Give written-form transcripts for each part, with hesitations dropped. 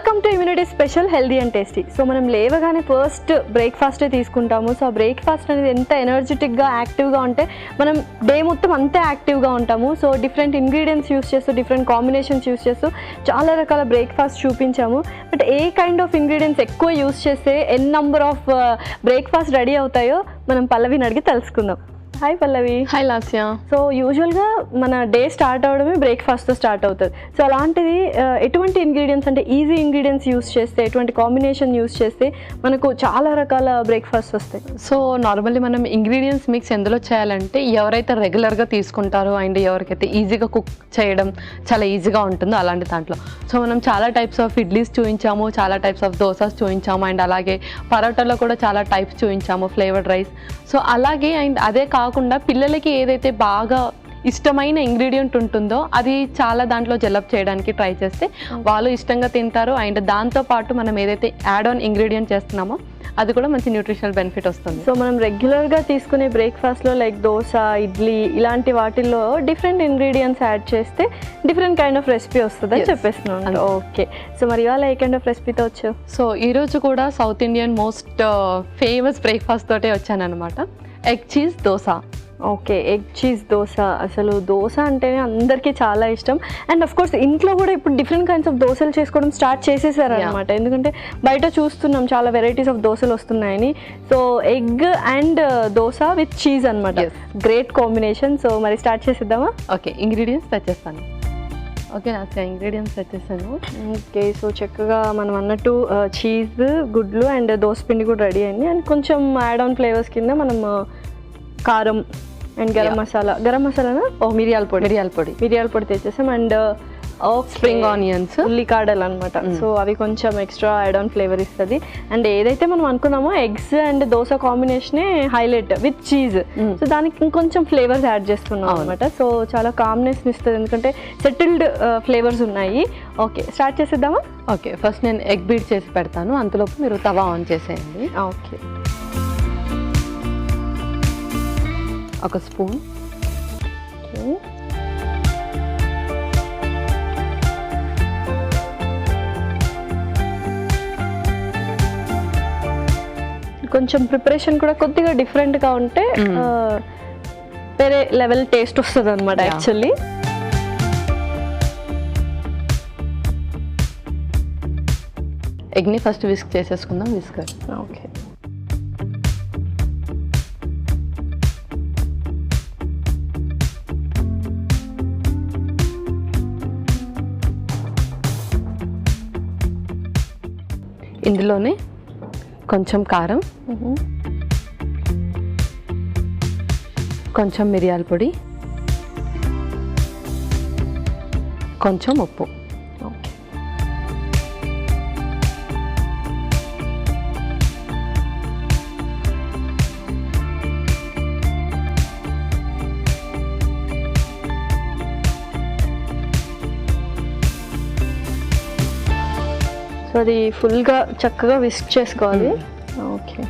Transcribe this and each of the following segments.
Welcome to immunity special healthy and tasty. So మనం లేవగానే first బ్రేక్ఫాస్టే తీసుకుంటాము. సో ఆ బ్రేక్ఫాస్ట్ అనేది ఎంత ఎనర్జెటిక్గా యాక్టివ్గా ఉంటే మనం డే మొత్తం అంతే యాక్టివ్గా ఉంటాము. సో డిఫరెంట్ ఇంగ్రీడియంట్స్ యూస్ చేస్తూ డిఫరెంట్ కాంబినేషన్స్ యూస్ చేస్తూ చాలా రకాల బ్రేక్ఫాస్ట్ చూపించాము. But A kind of ingredients ఎక్కువ యూస్ చేస్తే ఎన్ నంబర్ ఆఫ్ బ్రేక్ఫాస్ట్ రెడీ అవుతాయో మనం పల్లవిని అడిగి తెలుసుకుందాం. హాయ్ పల్లవి. హాయ్ లాస్య. సో యూజువల్గా మన డే స్టార్ట్ అవడమే బ్రేక్ఫాస్ట్తో స్టార్ట్ అవుతుంది. సో అలాంటిది ఎటువంటి ఇంగ్రీడియంట్స్ అంటే ఈజీ ఇంగ్రీడియంట్స్ యూస్ చేస్తే, ఎటువంటి కాంబినేషన్ యూస్ చేస్తే మనకు చాలా రకాల బ్రేక్ఫాస్ట్ వస్తాయి? సో నార్మల్లీ మనం ఇంగ్రీడియంట్స్ మిక్స్ ఎందులో చేయాలంటే ఎవరైతే రెగ్యులర్గా తీసుకుంటారో అండ్ ఎవరికైతే ఈజీగా కుక్ చేయడం చాలా ఈజీగా ఉంటుందో అలాంటి దాంట్లో. సో మనం చాలా టైప్స్ ఆఫ్ ఇడ్లీస్ చూపించాము, చాలా టైప్స్ ఆఫ్ దోసాస్ చూపించాము, అండ్ అలాగే పరోటాలో కూడా చాలా టైప్స్ చూపించాము, ఫ్లేవర్డ్ రైస్. సో అలాగే అండ్ అదే కాకుండా పిల్లలకి ఏదైతే బాగా ఇష్టమైన ఇంగ్రీడియంట్ ఉంటుందో అది చాలా దాంట్లో డెవలప్ చేయడానికి ట్రై చేస్తే వాళ్ళు ఇష్టంగా తింటారు. అండ్ దాంతోపాటు మనం ఏదైతే యాడ్ ఆన్ ఇంగ్రీడియంట్ చేస్తున్నామో అది కూడా మంచి న్యూట్రిషనల్ బెనిఫిట్ వస్తుంది. సో మనం రెగ్యులర్గా తీసుకునే బ్రేక్ఫాస్ట్లో లైక్ దోశ, ఇడ్లీ ఇలాంటి వాటిల్లో డిఫరెంట్ ఇంగ్రీడియంట్స్ యాడ్ చేస్తే డిఫరెంట్ కైండ్ ఆఫ్ రెసిపీ వస్తుంది అని చెప్పేస్తున్నాను. ఓకే, సో మరి ఇవాళ ఏ కైండ్ ఆఫ్ రెసిపీతో వచ్చావు? సో ఈరోజు కూడా south Indian most famous breakfast తోటే వచ్చాను అనమాట. Egg cheese dosa. Okay, egg cheese dosa. అసలు దోశ అంటేనే అందరికీ చాలా ఇష్టం. అండ్ అఫ్ కోర్స్ ఇంట్లో కూడా ఇప్పుడు డిఫరెంట్ కైండ్స్ ఆఫ్ దోశలు చేసుకోవడం స్టార్ట్ చేసేసారు అనమాట. ఎందుకంటే బయట చూస్తున్నాం చాలా వెరైటీస్ ఆఫ్ దోశలు వస్తున్నాయని. So egg and dosa with cheese అనమాట, గ్రేట్ కాంబినేషన్. సో మరి స్టార్ట్ చేసేద్దామా? ఓకే, ఇంగ్రీడియంట్స్ తెచ్చేస్తాను. ఓకే నాకు ఇంగ్రీడియంట్స్ తెచ్చేస్తాను. ఓకే, సో చక్కగా మనం అన్నట్టు చీజ్, గుడ్లు అండ్ దోశ పిండి కూడా రెడీ అయింది. అండ్ కొంచెం యాడ్ ఆన్ ఫ్లేవర్స్ కింద మనం కారం అండ్ గరం మసాలానా మిరియాల పొడి తెచ్చేసాం. అండ్ స్ప్రింగ్ ఆనియన్స్, ఉల్లికాడలు అనమాట. సో అవి కొంచెం ఎక్స్ట్రా యాడ్ ఆన్ ఫ్లేవర్ ఇస్తుంది. అండ్ ఏదైతే మనం అనుకున్నామో ఎగ్స్ అండ్ దోశ కాంబినేషనే హైలైట్ విత్ చీజ్. సో దానికి ఇంకొంచెం ఫ్లేవర్స్ యాడ్ చేస్తున్నాం అనమాట. సో చాలా కాంబినేషన్ ఇస్తుంది ఎందుకంటే సెటిల్డ్ ఫ్లేవర్స్ ఉన్నాయి. ఓకే, స్టార్ట్ చేసేద్దామా? ఓకే, ఫస్ట్ నేను ఎగ్ బీట్ చేసి పెడతాను, అంతలోపు మీరు తవా ఆన్ చేసేయండి. ఓకే, ఒక స్పూన్. కొంచెం ప్రిపరేషన్ కూడా కొద్దిగా డిఫరెంట్గా ఉంటే వేరే లెవెల్ టేస్ట్ వస్తుంది అనమాట యాక్చువల్లీ. ఎగ్ని ఫస్ట్ విస్క్ చేసేసుకుందాం. విస్కర్. ఓకే, ఇందులోనే కొంచెం కారం, కొంచెం మిరియాల పొడి, కొంచెం ఉప్పు. ఓకే, సో అది ఫుల్గా చక్కగా విస్క్ చేసుకోవాలి. ఓకే,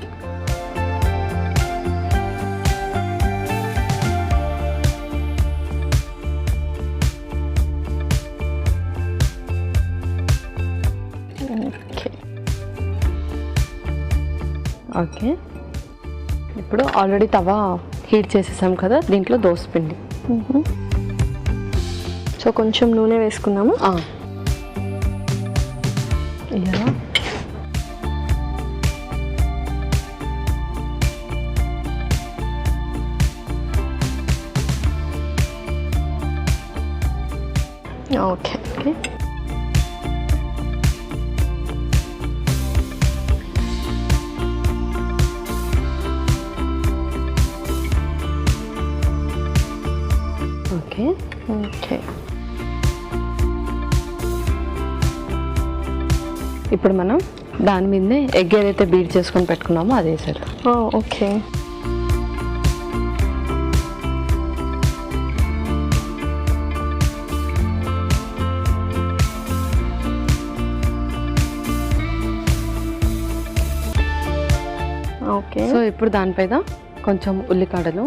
ఓకే, ఇప్పుడు ఆల్రెడీ తవా హీట్ చేసేసాం కదా, దీంట్లో దోస పిండి. సో కొంచెం నూనె వేసుకున్నాము. ఇలా ఓకే, ఓకే, ఓకే, ఓకే. ఇప్పుడు మనం దాని మీదే ఎగ్ ఏదైతే బీట్ చేసుకొని పెట్టుకున్నామో అది వేసేద్దాం. Okay, okay. సో ఇప్పుడు దానిపైన కొంచెం ఉల్లికాడలు,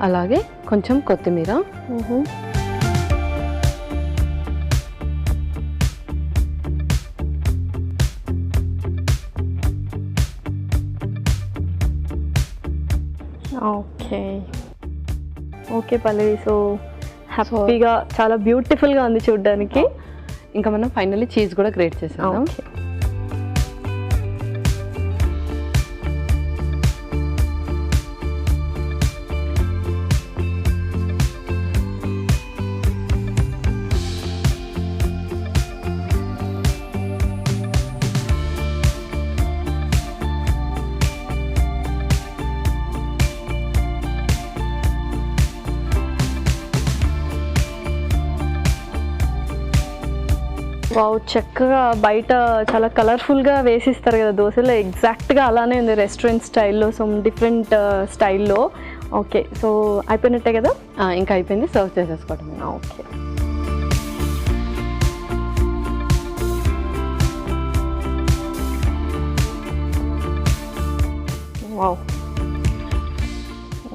అలాగే కొంచెం కొత్తిమీర, ఓకే ఓకే పల్లవి. సో హ్యాపీగా చాలా బ్యూటిఫుల్గా ఉంది చూడడానికి. ఇంకా మనం ఫైనల్లీ చీజ్ కూడా గ్రేట్ చేసాం. వావ్, చక్కగా బయట చాలా కలర్ఫుల్గా వేసిస్తారు కదా దోశలో, ఎగ్జాక్ట్గా అలానే ఉంది రెస్టారెంట్ స్టైల్లో, సమ్ డిఫరెంట్ స్టైల్లో. ఓకే, సో అయిపోయినట్టే కదా? ఇంకా అయిపోయింది, సర్వ్ చేసేసుకోవటం. Okay, wow.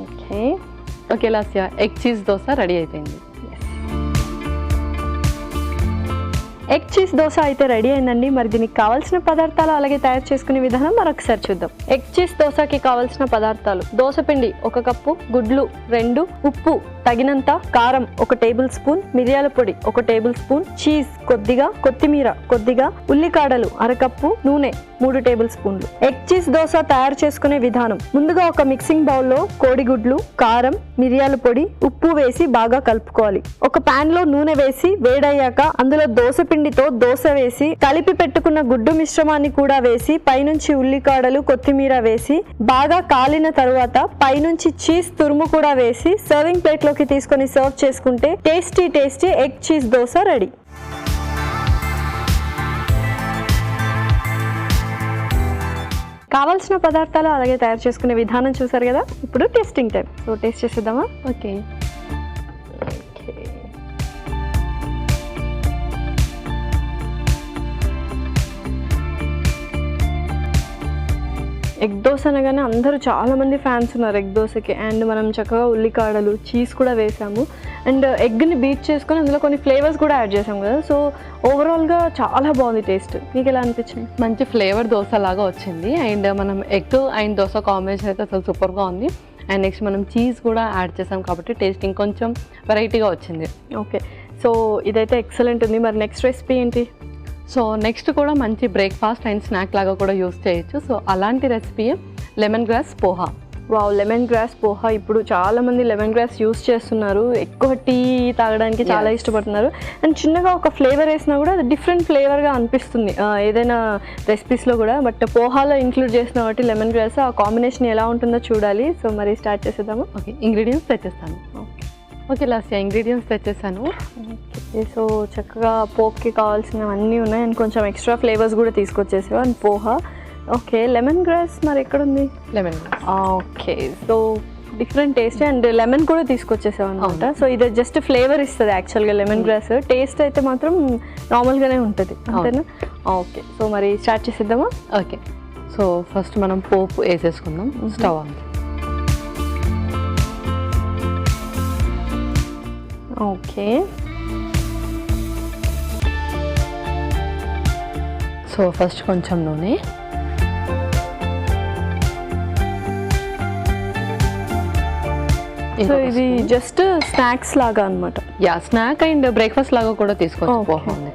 Okay okay Lasya, egg cheese dosa ready అయిపోయింది. ఎగ్ చీజ్ దోశ అయితే రెడీ అయిందండి. మరి దీనికి కావాల్సిన పదార్థాలు అలాగే తయారు చేసుకునే విధానం మరొకసారి చూద్దాం. ఎగ్ చీజ్ దోశకి కావాల్సిన పదార్థాలు: దోసపిండి 1 కప్పు, గుడ్లు 2, ఉప్పు తగినంత, కారం 1 టేబుల్ స్పూన్, మిరియాల పొడి 1 టేబుల్ స్పూన్, చీజ్ కొద్దిగా, కొత్తిమీర కొద్దిగా, ఉల్లికాడలు 1/2 కప్పు, నూనె 3 టేబుల్ స్పూన్లు. ఎగ్ చీజ్ దోశ తయారు చేసుకునే విధానం: ముందుగా ఒక మిక్సింగ్ బౌల్లో కోడిగుడ్లు, కారం, మిరియాల పొడి, ఉప్పు వేసి బాగా కలుపుకోవాలి. ఒక పాన్ లో నూనె వేసి వేడయ్యాక అందులో దోసపిండితో దోశ వేసి కలిపి పెట్టుకున్న గుడ్డు మిశ్రమాన్ని కూడా వేసి పైనుంచి ఉల్లికాడలు, కొత్తిమీర వేసి బాగా కాలిన తరువాత పైనుంచి చీజ్ తురుము కూడా వేసి సర్వింగ్ ప్లేట్ లోకి తీసుకొని సర్వ్ చేసుకుంటే tasty tasty egg cheese dosa ready. కావాల్సిన పదార్థాలు అలాగే తయారు చేసుకునే విధానం చూసారు కదా. ఇప్పుడు టేస్టింగ్ టైం. సో టేస్ట్ చేసేద్దామా? ఓకే. ఎగ్ దోశ అనగానే అందరూ చాలామంది ఫ్యాన్స్ ఉన్నారు ఎగ్ దోశకి. అండ్ మనం చక్కగా ఉల్లికాడలు, చీజ్ కూడా వేసాము. అండ్ ఎగ్ని బీట్ చేసుకొని అందులో కొన్ని ఫ్లేవర్స్ కూడా యాడ్ చేసాం కదా. సో ఓవరాల్గా చాలా బాగుంది టేస్ట్. మీకు ఎలా అనిపించింది? మంచి ఫ్లేవర్ దోశ లాగా వచ్చింది. అండ్ మనం ఎగ్ అండ్ దోశ కాంబినేషన్ అయితే అసలు సూపర్గా ఉంది. అండ్ నెక్స్ట్ మనం చీజ్ కూడా యాడ్ చేసాం కాబట్టి టేస్ట్ ఇంకొంచెం వెరైటీగా వచ్చింది. ఓకే, సో ఇదైతే ఎక్సలెంట్ ఉంది. మరి నెక్స్ట్ రెసిపీ ఏంటి? సో నెక్స్ట్ కూడా మంచి బ్రేక్ఫాస్ట్ అండ్ స్నాక్ లాగా కూడా యూస్ చేయొచ్చు. సో అలాంటి recipe lemon grass poha. Wow, lemon grass poha. ఇప్పుడు చాలా మంది లెమన్ గ్రాస్ యూస్ చేస్తున్నారు. ఎక్కువ టీ తాగడానికి చాలా ఇష్టపడుతున్నారు. అండ్ చిన్నగా ఒక ఫ్లేవర్ వేసినా కూడా అది డిఫరెంట్ ఫ్లేవర్గా అనిపిస్తుంది ఏదైనా రెసిపీస్లో కూడా. బట్ పోహాలో ఇంక్లూడ్ చేసిన కాబట్టి లెమన్ గ్రాస్, ఆ కాంబినేషన్ ఎలా ఉంటుందో చూడాలి. సో మరి స్టార్ట్ చేసేద్దాము. ఓకే, ఇంగ్రీడియంట్స్ తెచ్చేస్తాను. ఓకే లాస్యా, ఇంగ్రీడియంట్స్ తెచ్చేసాను. సో చక్కగా పోక్కి కావాల్సినవన్నీ ఉన్నాయి. అండ్ కొంచెం ఎక్స్ట్రా ఫ్లేవర్స్ కూడా తీసుకొచ్చేసావు. And poha. Okay, lemon grass మరి ఎక్కడుంది? Lemon grass. Okay, so different taste. And lemon కూడా తీసుకొచ్చేసావు అనమాట. సో ఇది జస్ట్ ఫ్లేవర్ ఇస్తుంది యాక్చువల్గా లెమన్ గ్రాస్. టేస్ట్ అయితే మాత్రం నార్మల్గానే ఉంటుంది, అంతేనా? ఓకే, సో మరి స్టార్ట్ చేసేద్దామా? ఓకే, సో ఫస్ట్ మనం పోపు వేసేసుకుందాం. Stove on. Okay, so first కొంచెం నూనె, సో ఇది జస్ట్ స్నాక్స్ లాగా అనమాట. యా, స్నాక్ అండ్ బ్రేక్ఫాస్ట్ లాగా కూడా తీసుకోవచ్చు. పోహా ఉంది.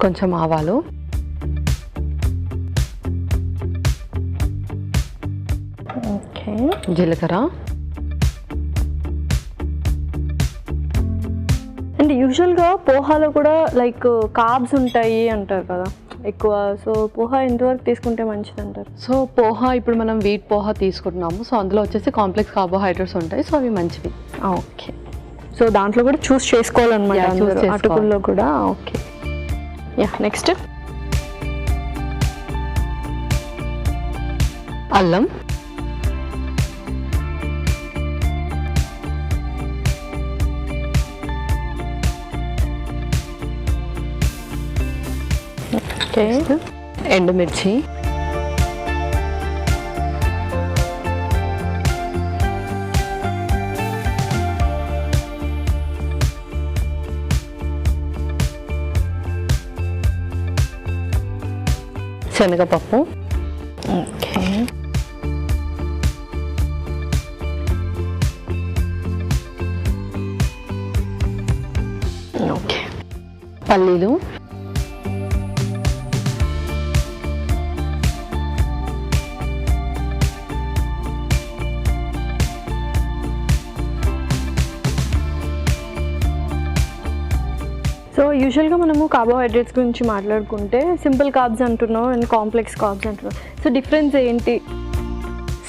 కొంచెం ఆవాలు, ఓకే, జీలకర్ర. అండ్ యూజువల్గా పోహాలో కూడా లైక్ కార్బ్స్ ఉంటాయి అంటారు కదా ఎక్కువ. సో పోహా ఎంతవరకు తీసుకుంటే మంచిది అంటారు? సో పోహా ఇప్పుడు మనం వీట్ పోహా తీసుకుంటున్నాము. సో అందులో వచ్చేసి కాంప్లెక్స్ కార్బోహైడ్రేట్స్ ఉంటాయి. సో అవి మంచివి. ఓకే, సో దాంట్లో కూడా చూస్ చేసుకోవాలన్నమాట, అటుకుల్లో కూడా. Okay, yeah. నెక్స్ట్ అల్లం, ఓకే, ఎండుమిర్చి, శనగపప్పు. ఓకే, ఓకే, పల్లీలు, సో యూజువల్గా మనము కార్బోహైడ్రేట్స్ గురించి మాట్లాడుకుంటే సింపుల్ కార్బ్స్ అంటున్నాం అండ్ కాంప్లెక్స్ కార్బ్స్ అంటున్నాం. సో డిఫరెన్స్ ఏంటి?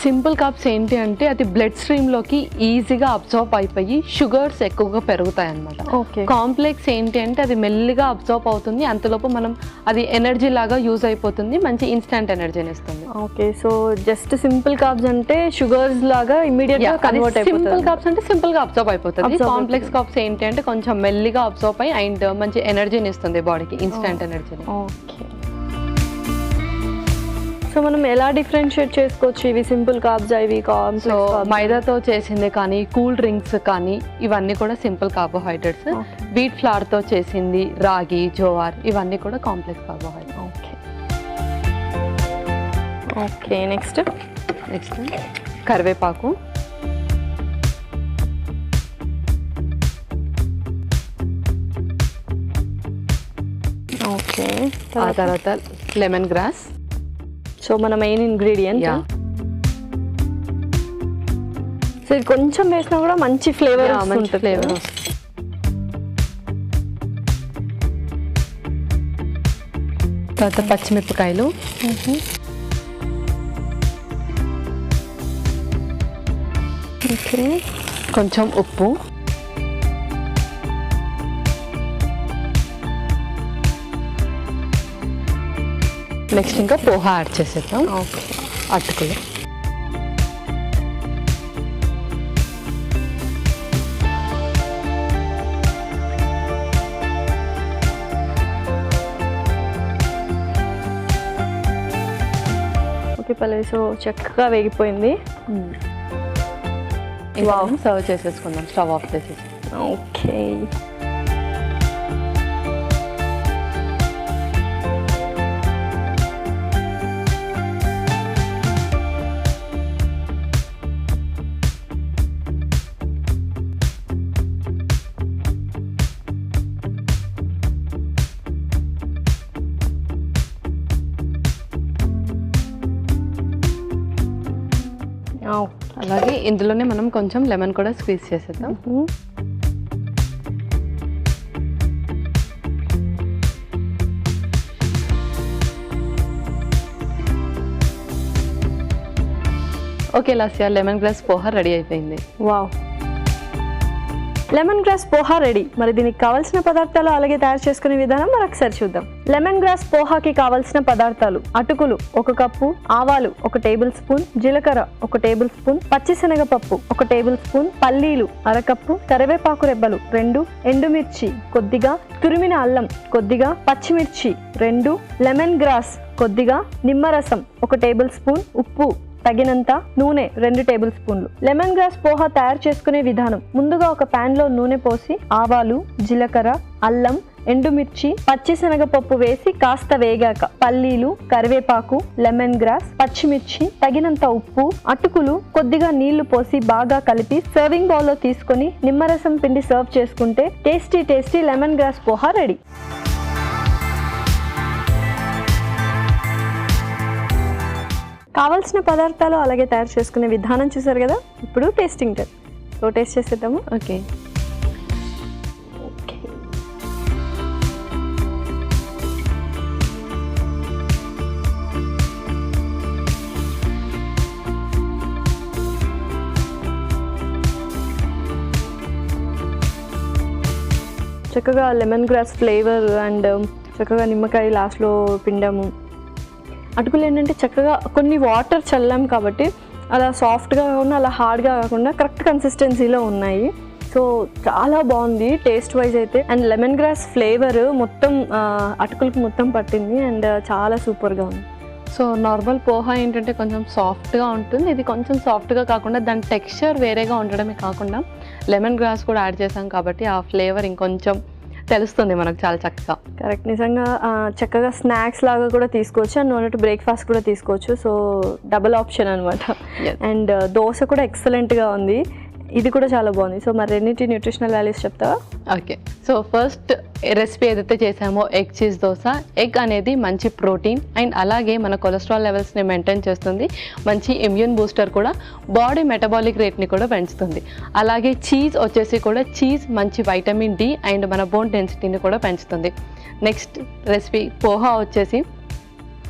సింపుల్ కార్బ్స్ ఏంటి అంటే అది బ్లడ్ స్ట్రీమ్లోకి ఈజీగా అబ్జార్బ్ అయిపోయి షుగర్స్ ఎక్కువగా పెరుగుతాయి అన్నమాట. ఓకే. కాంప్లెక్స్ ఏంటి అంటే అది మెల్లిగా అబ్జార్బ్ అవుతుంది, అంతలోపు మనం అది ఎనర్జీ లాగా యూజ్ అయిపోతుంది, మంచి ఇన్స్టెంట్ ఎనర్జీని ఇస్తుంది. Okay, so just simple carbs అంటే షుగర్స్ లాగా ఇమీడియట్ గా కన్వర్ట్ అయిపోతుంది. సింపుల్ కార్బ్స్ అంటే సింపుల్ గా అబ్జార్బ్ అయిపోతుంది. కాంప్లెక్స్ కార్బ్స్ ఏంటి అంటే కొంచెం మెల్లిగా అబ్జార్బ్ అయ్యి అండ్ మంచి ఎనర్జీని ఇస్తుంది బాడీకి, ఇన్స్టెంట్ ఎనర్జీని. ఓకే, సో మనం ఎలా డిఫరెన్షియేట్ చేసుకోవచ్చు ఇవి సింపుల్ కార్బ్స్ ఇవి కాంప్లెక్స్ కార్బ్స్? మైదాతో చేసింది కానీ కూల్ డ్రింక్స్ కానీ ఇవన్నీ కూడా సింపుల్ కార్బోహైడ్రేట్స్. వీట్ ఫ్లవర్ తో చేసింది రాగి, జోవార్ ఇవన్నీ కూడా complex carbohydrates. Okay, okay, next కరివేపాకు, ఓకే, ఆ తర్వాత లెమన్ గ్రాస్. సో మన మెయిన్ ఇంగ్రీడియంట్. సో ఇది కొంచెం వేసినా కూడా మంచి ఫ్లేవర్ ఫ్లేవర్. తర్వాత పచ్చిమిరపకాయలు, ఓకే, కొంచెం ఉప్పు, నెక్స్ట్ ఇంకా పోహా యాడ్ చేసేద్దాం. ఓకే, అటుకులు, ఓకే పల్లవి. సో చక్కగా వేగిపోయింది. సర్వ్ చేసేసుకుందాం, స్టవ్ ఆఫ్ చేసేసి. ఓకే, అలాగే ఇందులోనే మనం కొంచెం లెమన్ కూడా స్క్వీజ్ చేసేద్దాం. Okay Lasya, lemon grass poha ready అయిపోయింది. Wow, lemon grass poha ready. మరి దీనికి కావాల్సిన పదార్థాలు అలాగే తయారు చేసుకునే విధానం మరొకసారి చూద్దాం. లెమన్ గ్రాస్ పోహాకి కావాల్సిన పదార్థాలు: అటుకులు 1 కప్పు, ఆవాలు 1 టేబుల్ స్పూన్, జీలకర్ర 1 టేబుల్ స్పూన్, పచ్చిశనగపప్పు 1 టేబుల్ స్పూన్, పల్లీలు 1/2 కప్పు, కరివేపాకు రెబ్బలు 2, ఎండుమిర్చి కొద్దిగా, తురిమిన అల్లం కొద్దిగా, పచ్చిమిర్చి 2, లెమన్ గ్రాస్ కొద్దిగా, నిమ్మరసం 1 టేబుల్ స్పూన్, ఉప్పు తగినంత, నూనె 2 టేబుల్ స్పూన్లు. లెమన్ గ్రాస్ పోహా తయారు చేసుకునే విధానం: ముందుగా ఒక పాన్ లో నూనె పోసి ఆవాలు, జీలకర్ర, అల్లం, ఎండుమిర్చి, పచ్చిశనగపప్పు వేసి కాస్త వేగాక పల్లీలు, కరివేపాకు, లెమన్ గ్రాస్, పచ్చిమిర్చి, తగినంత ఉప్పు, అటుకులు, కొద్దిగా నీళ్లు పోసి బాగా కలిపి సర్వింగ్ బౌల్ లో తీసుకొని నిమ్మరసం పిండి సర్వ్ చేసుకుంటే tasty lemon grass poha ready. కావాల్సిన పదార్థాలు అలాగే తయారు చేసుకునే విధానం చూసారు కదా. ఇప్పుడు టేస్టింగ్ టైం. సో టేస్ట్ చేసేద్దాము. ఓకే, చక్కగా లెమన్ గ్రాస్ ఫ్లేవర్ అండ్ చక్కగా నిమ్మకాయ లాస్ట్లో పిండాము. అటుకులు ఏంటంటే చక్కగా కొన్ని వాటర్ చల్లాం కాబట్టి అలా సాఫ్ట్గా కాకుండా అలా హార్డ్గా కాకుండా కరెక్ట్ కన్సిస్టెన్సీలో ఉన్నాయి. సో చాలా బాగుంది టేస్ట్ వైజ్ అయితే. అండ్ లెమన్ గ్రాస్ ఫ్లేవర్ మొత్తం అటుకులకు మొత్తం పట్టింది అండ్ చాలా సూపర్గా ఉంది. సో నార్మల్ పోహా ఏంటంటే కొంచెం సాఫ్ట్గా ఉంటుంది, ఇది కొంచెం సాఫ్ట్గా కాకుండా దాని టెక్స్చర్ వేరేగా ఉండడమే కాకుండా లెమన్ గ్రాస్ కూడా యాడ్ చేసాం కాబట్టి ఆ ఫ్లేవర్ ఇంకొంచెం తెలుస్తుంది మనకు చాలా చక్కగా. కరెక్ట్, నిజంగా చక్కగా స్నాక్స్ లాగా కూడా తీసుకోవచ్చు అండ్ అన్నట్టు బ్రేక్ఫాస్ట్ కూడా తీసుకోవచ్చు. సో డబుల్ ఆప్షన్ అనమాట. అండ్ దోశ కూడా ఎక్సలెంట్గా ఉంది, ఇది కూడా చాలా బాగుంది. సో మరి రెండింటి న్యూట్రిషనల్ వాల్యూస్ చెప్తావా? ఓకే, సో ఫస్ట్ రెసిపీ ఏదైతే చేసామో ఎగ్ చీజ్ దోశ. ఎగ్ అనేది మంచి ప్రోటీన్ అండ్ అలాగే మన కొలెస్ట్రాల్ లెవెల్స్ని మెయింటైన్ చేస్తుంది, మంచి ఇమ్యూన్ బూస్టర్ కూడా, బాడీ మెటబాలిక్ రేట్ని కూడా పెంచుతుంది. అలాగే చీజ్ వచ్చేసి కూడా చీజ్ మంచి వైటమిన్ డి అండ్ మన బోన్ డెన్సిటీని కూడా పెంచుతుంది. నెక్స్ట్ రెసిపీ పోహా వచ్చేసి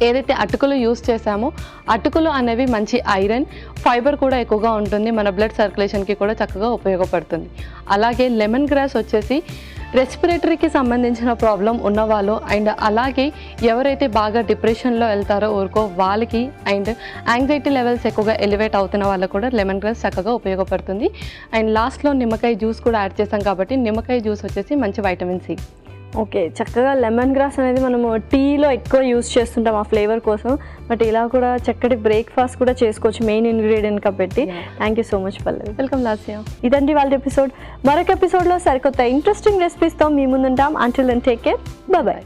ఏదైతే అటుకులు యూస్ చేసామో అటుకులు అనేవి మంచి ఐరన్, ఫైబర్ కూడా ఎక్కువగా ఉంటుంది, మన బ్లడ్ సర్క్యులేషన్కి కూడా చక్కగా ఉపయోగపడుతుంది. అలాగే లెమన్ గ్రాస్ వచ్చేసి రెస్పిరేటరీకి సంబంధించిన ప్రాబ్లం ఉన్నవాళ్ళు అండ్ అలాగే ఎవరైతే బాగా డిప్రెషన్లో వెళ్తారో ఊరుకో వాళ్ళకి అండ్ యాంగ్జైటీ లెవెల్స్ ఎక్కువగా ఎలివేట్ అవుతున్న వాళ్ళకు కూడా లెమన్ గ్రాస్ చక్కగా ఉపయోగపడుతుంది. అండ్ లాస్ట్లో నిమ్మకాయ జ్యూస్ కూడా యాడ్ చేసాం కాబట్టి నిమ్మకాయ జ్యూస్ వచ్చేసి మంచి వైటమిన్ సి. ఓకే, చక్కగా లెమన్ గ్రాస్ అనేది మనము టీలో ఎక్కువ యూస్ చేస్తుంటాం ఆ ఫ్లేవర్ కోసం, బట్ ఇలా కూడా చక్కటి బ్రేక్ఫాస్ట్ కూడా చేసుకోవచ్చు మెయిన్ ఇంగ్రీడియంట్ కాబట్టి. Thank you so much Pallavi. Welcome Lasya. ఇదండి వాళ్ళ ఎపిసోడ్. మరొక ఎపిసోడ్లో సరికొత్త ఇంట్రెస్టింగ్ రెసిపీస్తో మీ ముందుంటాం. Until then take care, bye.